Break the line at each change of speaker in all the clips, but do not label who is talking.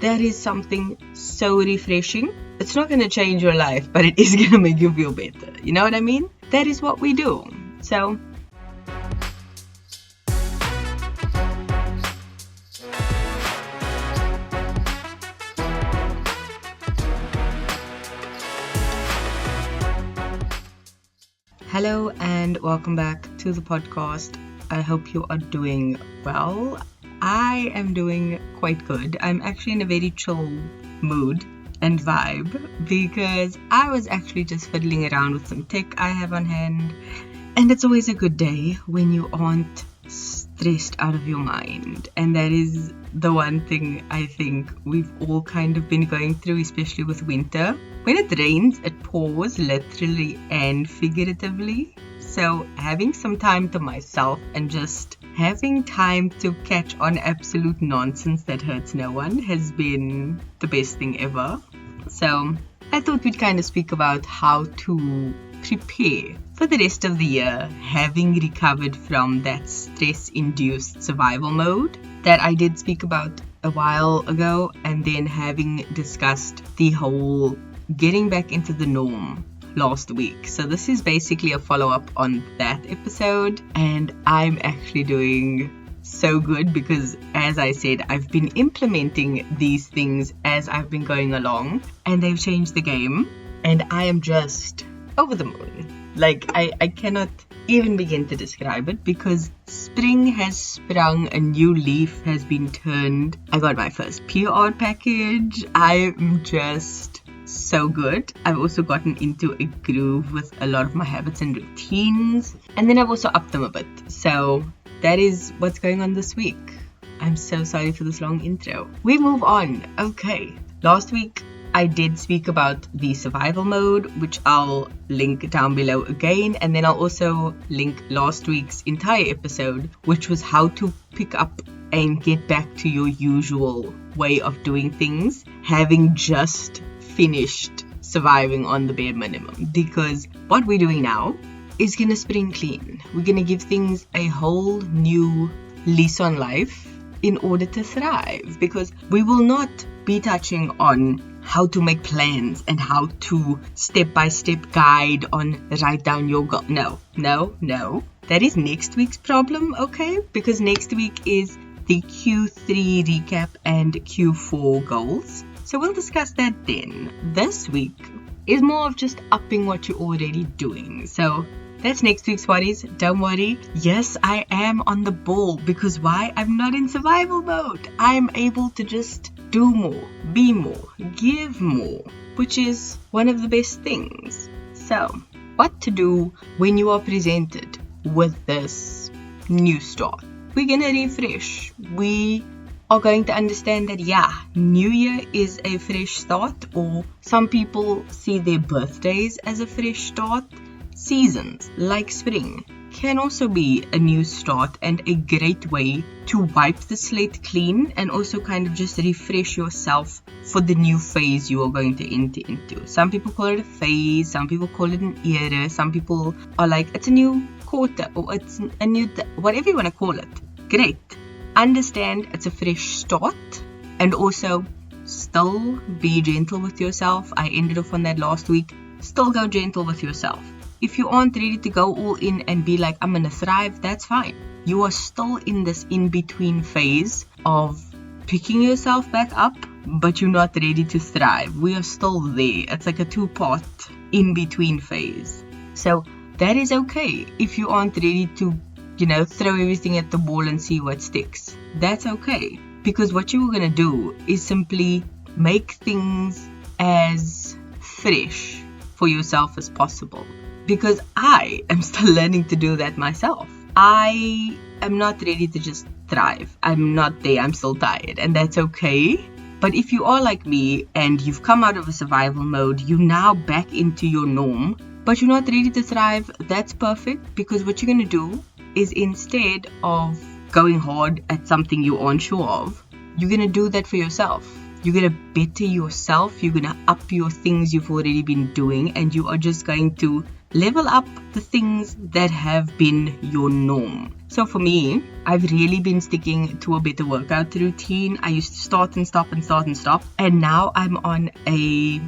that is something so refreshing. It's not going to change your life, but it is going to make you feel better. You know what I mean? That is what we do. So hello and welcome back to the podcast. I hope you are doing well. I am doing quite good. I'm actually in a very chill mood and vibe because I was actually just fiddling around with some tech I have on hand. And it's always a good day when you aren't stressed out of your mind. And that is the one thing I think we've all kind of been going through, especially with winter. When it rains, it pours literally and figuratively. So having some time to myself and just having time to catch on absolute nonsense that hurts no one has been the best thing ever. So I thought we'd kind of speak about how to prepare for the rest of the year, having recovered from that stress-induced survival mode that I did speak about a while ago, and then having discussed the whole getting back into the norm last week. So this is basically a follow-up on that episode, and I'm actually doing so good because, as I said, I've been implementing these things as I've been going along, and they've changed the game, and I am just over the moon. Like, I cannot even begin to describe it because spring has sprung, a new leaf has been turned. I got my first PR package. I'm just so good. I've also gotten into a groove with a lot of my habits and routines, and then I've also upped them a bit. So that is what's going on this week. I'm so sorry for this long intro. We move on. Okay. Last week I did speak about the survival mode, which I'll link down below again. And then I'll also link last week's entire episode, which was how to pick up and get back to your usual way of doing things, having just finished surviving on the bare minimum. Because what we're doing now is going to spring clean. We're going to give things a whole new lease on life in order to thrive, because we will not be touching on how to make plans and how to step-by-step guide on write down your goal. No. That is next week's problem, okay? Because next week is the Q3 recap and Q4 goals. So we'll discuss that then. This week is more of just upping what you're already doing. So that's next week's worries. Don't worry. Yes, I am on the ball because why? I'm not in survival mode. I'm able to just do more, be more, give more, which is one of the best things. So, what to do when you are presented with this new start? We're going to refresh. We are going to understand that, New Year is a fresh start, or some people see their birthdays as a fresh start. Seasons like spring can also be a new start and a great way to wipe the slate clean and also kind of just refresh yourself for the new phase you are going to enter into. Some people call it a phase, some people call it an era, some people are like, it's a new quarter or it's a new, whatever you want to call it. Great. Understand it's a fresh start, and also still be gentle with yourself. I ended off on that last week. Still go gentle with yourself. If you aren't ready to go all in and be like, I'm going to thrive, that's fine. You are still in this in-between phase of picking yourself back up, but you're not ready to thrive. We are still there. It's like a two-part in-between phase. So that is okay if you aren't ready to, throw everything at the wall and see what sticks. That's okay. Because what you're going to do is simply make things as fresh for yourself as possible. Because I am still learning to do that myself. I am not ready to just thrive. I'm not there. I'm still tired. And that's okay. But if you are like me and you've come out of a survival mode, you're now back into your norm, but you're not ready to thrive, that's perfect. Because what you're going to do is, instead of going hard at something you aren't sure of, you're going to do that for yourself. You're going to better yourself. You're going to up your things you've already been doing. And you are just going to level up the things that have been your norm. So for me, I've really been sticking to a better workout routine. I used to start and stop and start and stop, and now I'm on a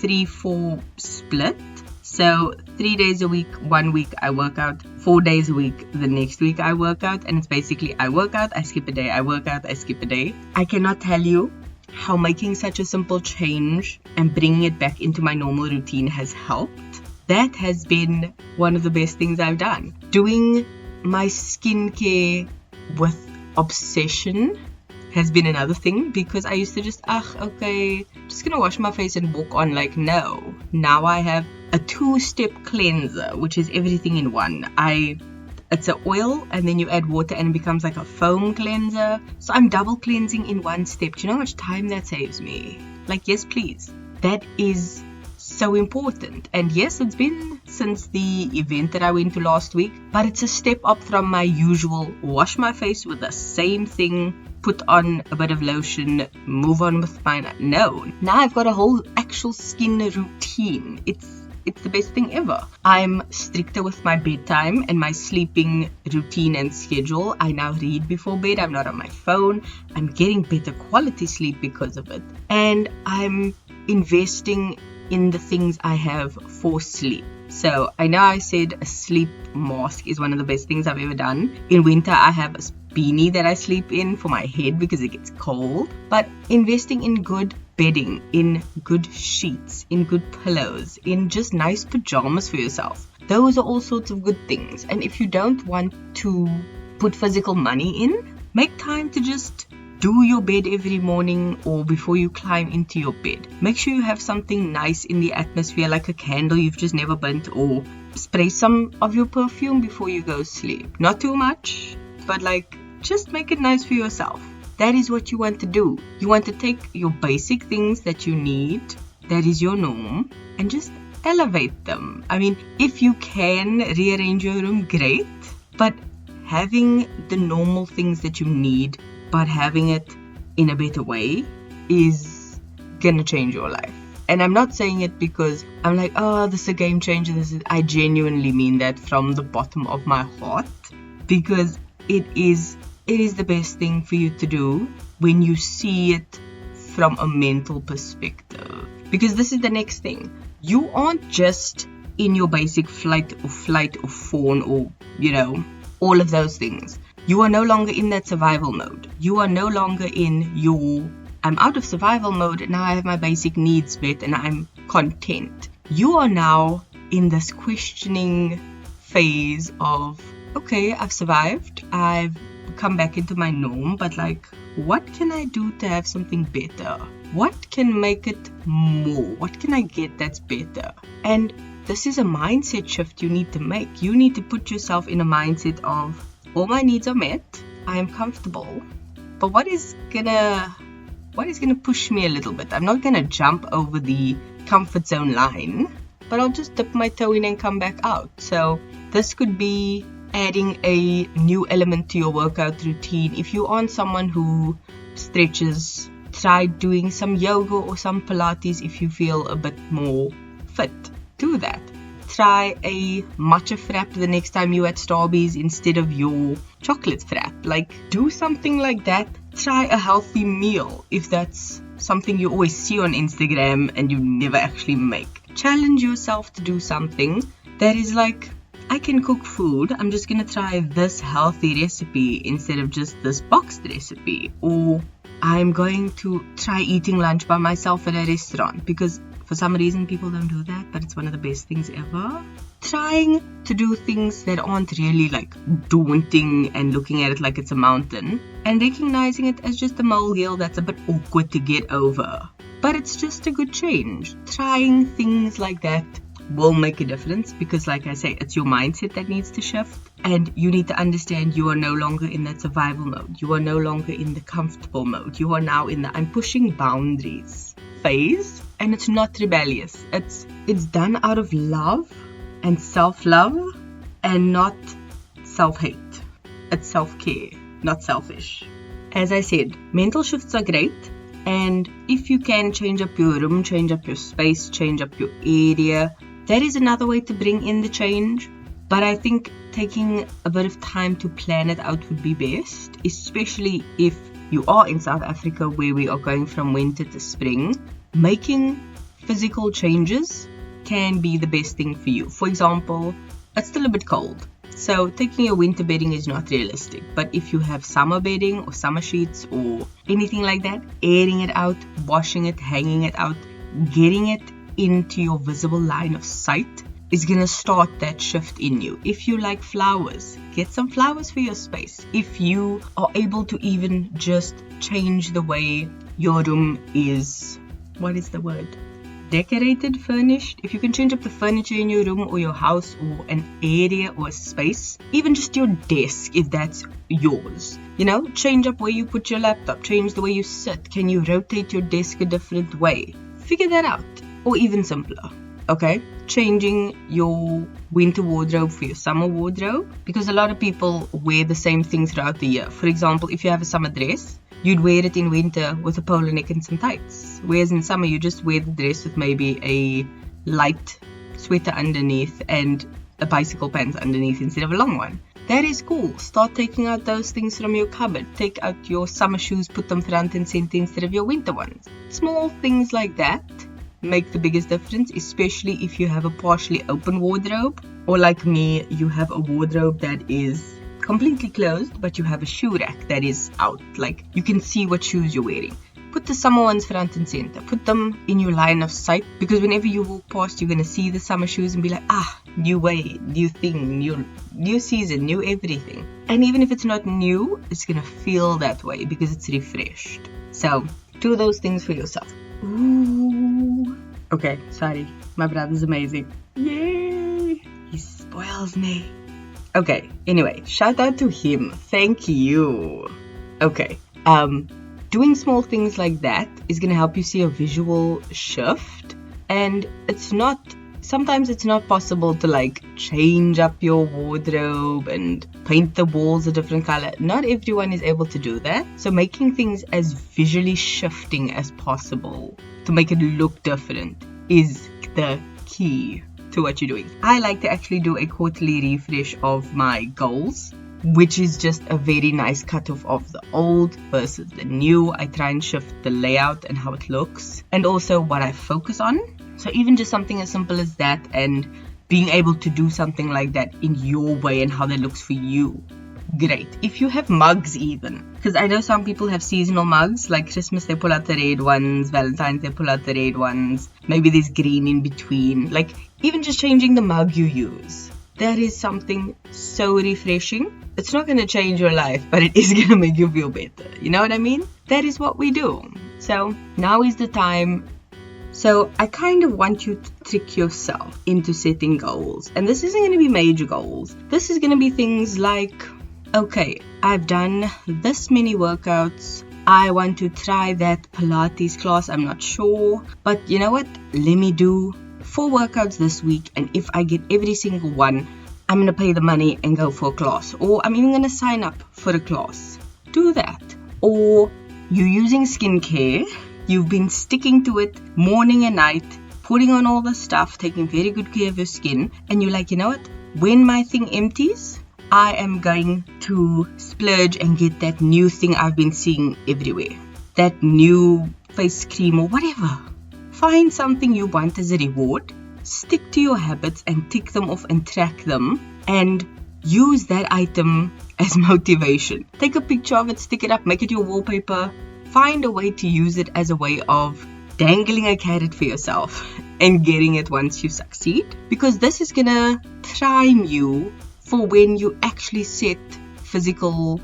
3-4 split. So 3 days a week, 1 week I work out, 4 days a week, the next week I work out, and it's basically I work out, I skip a day, I work out, I skip a day. I cannot tell you how making such a simple change and bringing it back into my normal routine has helped. That has been one of the best things I've done. Doing my skincare with obsession has been another thing, because I used to just, okay, just gonna wash my face and walk on. Like, no. Now I have a 2-step cleanser, which is everything in one. It's an oil, and then you add water and it becomes like a foam cleanser. So I'm double cleansing in one step. Do you know how much time that saves me? Like, yes, please. That is so important. And yes, it's been since the event that I went to last week, but it's a step up from my usual wash my face with the same thing, put on a bit of lotion, move on with mine. No, now I've got a whole actual skin routine. It's the best thing ever. I'm stricter with my bedtime and my sleeping routine and schedule. I now read before bed. I'm not on my phone. I'm getting better quality sleep because of it. And I'm investing in the things I have for sleep. So I know I said a sleep mask is one of the best things I've ever done. In winter, I have a beanie that I sleep in for my head because it gets cold. But investing in good bedding, in good sheets, in good pillows, in just nice pajamas for yourself. Those are all sorts of good things. And if you don't want to put physical money in, make time to just do your bed every morning or before you climb into your bed. Make sure you have something nice in the atmosphere, like a candle you've just never burnt, or spray some of your perfume before you go sleep. Not too much, but like just make it nice for yourself. That is what you want to do. You want to take your basic things that you need, that is your norm, and just elevate them. I mean, if you can rearrange your room, great, but having the normal things that you need, but having it in a better way, is gonna change your life. And I'm not saying it because I'm like, oh, this is a game changer. I genuinely mean that from the bottom of my heart, because it is the best thing for you to do when you see it from a mental perspective. Because this is the next thing. You aren't just in your basic flight or fawn or, all of those things. You are no longer in that survival mode. You are no longer in your, I'm out of survival mode and now I have my basic needs met and I'm content. You are now in this questioning phase of, okay, I've survived. I've come back into my norm, but like, what can I do to have something better? What can make it more? What can I get that's better? And this is a mindset shift you need to make. You need to put yourself in a mindset of, all my needs are met, I am comfortable, but what is gonna push me a little bit? I'm not gonna jump over the comfort zone line, but I'll just dip my toe in and come back out. So this could be adding a new element to your workout routine. If you aren't someone who stretches, try doing some yoga or some Pilates if you feel a bit more fit. Do that. Try a matcha frap the next time you're at Starbucks instead of your chocolate frap. Like, do something like that. Try a healthy meal if that's something you always see on Instagram and you never actually make. Challenge yourself to do something that is like, I can cook food. I'm just going to try this healthy recipe instead of just this boxed recipe. Or I'm going to try eating lunch by myself at a restaurant, because for some reason people don't do that, but it's one of the best things ever. Trying to do things that aren't really like daunting and looking at it like it's a mountain, and recognizing it as just a molehill that's a bit awkward to get over. But it's just a good change. Trying things like that will make a difference, because like I say, it's your mindset that needs to shift, and you need to understand you are no longer in that survival mode. You are no longer in the comfortable mode. You are now in the I'm pushing boundaries phase, and it's not rebellious. It's done out of love and self-love and not self-hate. It's self-care, not selfish. As I said, mental shifts are great, and if you can change up your room, change up your space, change up your area, that is another way to bring in the change. But I think taking a bit of time to plan it out would be best, especially if you are in South Africa where we are going from winter to spring. Making physical changes can be the best thing for you. For example, it's still a bit cold, so taking your winter bedding is not realistic. But if you have summer bedding or summer sheets or anything like that, airing it out, washing it, hanging it out, getting it into your visible line of sight is going to start that shift in you. If you like flowers, get some flowers for your space. If you are able to even just change the way your room is, what is the word? Decorated, furnished. If you can change up the furniture in your room or your house or an area or a space, even just your desk if that's yours. Change up where you put your laptop, change the way you sit. Can you rotate your desk a different way? Figure that out. Or even simpler, okay? Changing your winter wardrobe for your summer wardrobe, because a lot of people wear the same thing throughout the year. For example, if you have a summer dress, you'd wear it in winter with a polo neck and some tights. Whereas in summer, you just wear the dress with maybe a light sweater underneath and a bicycle pants underneath instead of a long one. That is cool. Start taking out those things from your cupboard. Take out your summer shoes, put them front and center instead of your winter ones. Small things like that make the biggest difference, especially if you have a partially open wardrobe, or like me, you have a wardrobe that is completely closed, but you have a shoe rack that is out. Like, you can see what shoes you're wearing. Put the summer ones front and center. Put them in your line of sight, because whenever you walk past, you're going to see the summer shoes and be like, new way, new thing, new season, new everything. And even if it's not new, it's going to feel that way because it's refreshed. So do those things for yourself. Ooh. Okay, sorry. My brother's amazing. Yay! He spoils me. Okay, anyway, shout out to him. Thank you. Okay, doing small things like that is going to help you see a visual shift. And sometimes it's not possible to change up your wardrobe and paint the walls a different color. Not everyone is able to do that. So making things as visually shifting as possible to make it look different is the key to what you're doing. I like to actually do a quarterly refresh of my goals, which is just a very nice cutoff of the old versus the new. I try and shift the layout and how it looks, and also what I focus on. So even just something as simple as that, and being able to do something like that in your way and how that looks for you. Great. If you have mugs even, because I know some people have seasonal mugs, like Christmas they pull out the red ones, Valentine's they pull out the red ones, maybe there's green in between. Even just changing the mug you use, that is something so refreshing. It's not going to change your life, but it is going to make you feel better. You know what I mean? That is what we do. So now is the time. So I kind of want you to trick yourself into setting goals. And this isn't going to be major goals. This is going to be things like, okay, I've done this many workouts. I want to try that Pilates class. I'm not sure. But you know what? Let me do 4 workouts this week. And if I get every single one, I'm going to pay the money and go for a class. Or I'm even going to sign up for a class. Do that. Or you're using skincare. You've been sticking to it morning and night, putting on all the stuff, taking very good care of your skin. And you're like, you know what? When my thing empties, I am going to splurge and get that new thing I've been seeing everywhere. That new face cream or whatever. Find something you want as a reward. Stick to your habits and tick them off and track them. And use that item as motivation. Take a picture of it, stick it up, make it your wallpaper. Find a way to use it as a way of dangling a carrot for yourself and getting it once you succeed. Because this is going to prime you for when you actually set physical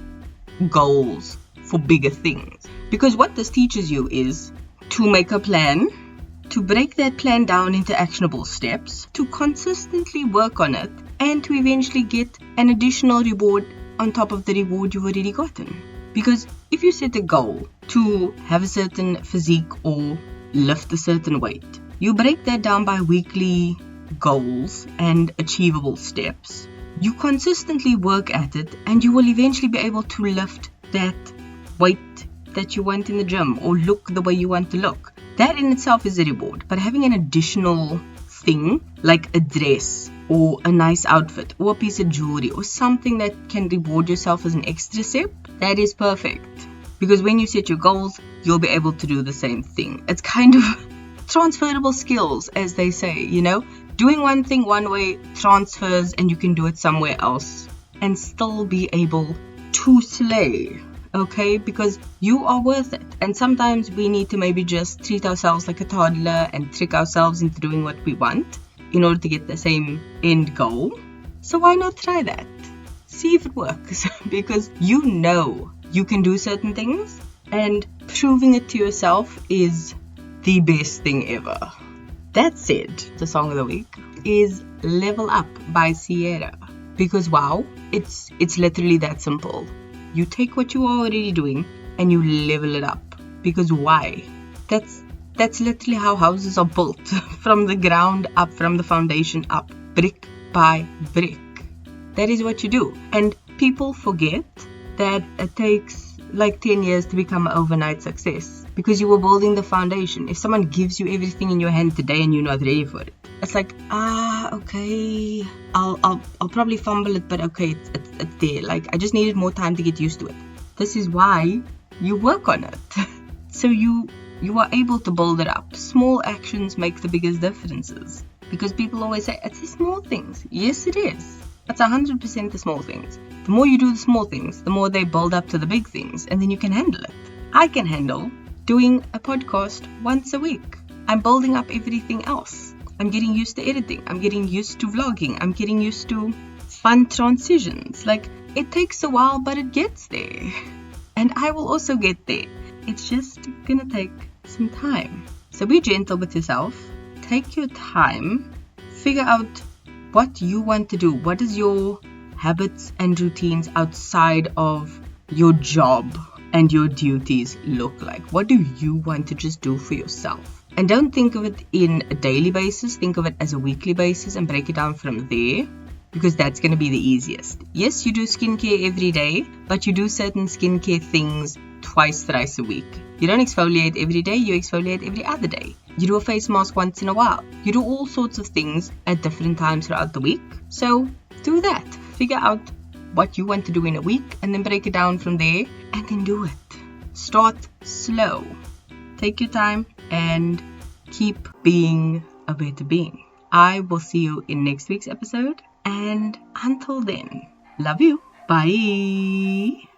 goals for bigger things. Because what this teaches you is to make a plan, to break that plan down into actionable steps, to consistently work on it, and to eventually get an additional reward on top of the reward you've already gotten. Because if you set a goal to have a certain physique or lift a certain weight, you break that down by weekly goals and achievable steps. You consistently work at it and you will eventually be able to lift that weight that you want in the gym or look the way you want to look. That in itself is a reward, but having an additional thing like a dress or a nice outfit or a piece of jewelry or something that can reward yourself as an extra step, that is perfect. Because when you set your goals, you'll be able to do the same thing. It's kind of transferable skills, as they say, you know. Doing one thing one way transfers and you can do it somewhere else and still be able to slay, okay? Because you are worth it. And sometimes we need to maybe just treat ourselves like a toddler and trick ourselves into doing what we want in order to get the same end goal. So why not try that? See if it works. Because you know you can do certain things, and proving it to yourself is the best thing ever. That said, the song of the week is Level Up by Ciara. Because wow, it's literally that simple. You take what you are already doing and you level it up. Because why? That's literally how houses are built. From the ground up, from the foundation up, brick by brick. That is what you do. And people forget that it takes like 10 years to become an overnight success. Because you were building the foundation. If someone gives you everything in your hand today and you're not ready for it, it's like, okay, I'll probably fumble it, but okay, it's there. Like, I just needed more time to get used to it. This is why you work on it. So you are able to build it up. Small actions make the biggest differences. Because people always say, it's the small things. Yes, it is. It's 100% the small things. The more you do the small things, the more they build up to the big things, and then you can handle it. I can handle doing a podcast once a week. I'm building up everything else. I'm getting used to editing. I'm getting used to vlogging. I'm getting used to fun transitions. Like, it takes a while, but it gets there. And I will also get there. It's just gonna take some time. So be gentle with yourself. Take your time. Figure out what you want to do. What is your habits and routines outside of your job and your duties look like? What do you want to just do for yourself? And don't think of it in a daily basis. Think of it as a weekly basis and break it down from there, because that's going to be the easiest. Yes, you do skincare every day, but you do certain skincare things twice, thrice a week. You don't exfoliate every day, you exfoliate every other day. You do a face mask once in a while. You do all sorts of things at different times throughout the week. So do that. Figure out what you want to do in a week and then break it down from there and then do it. Start slow. Take your time and keep being a better being. I will see you in next week's episode, and until then, love you. Bye.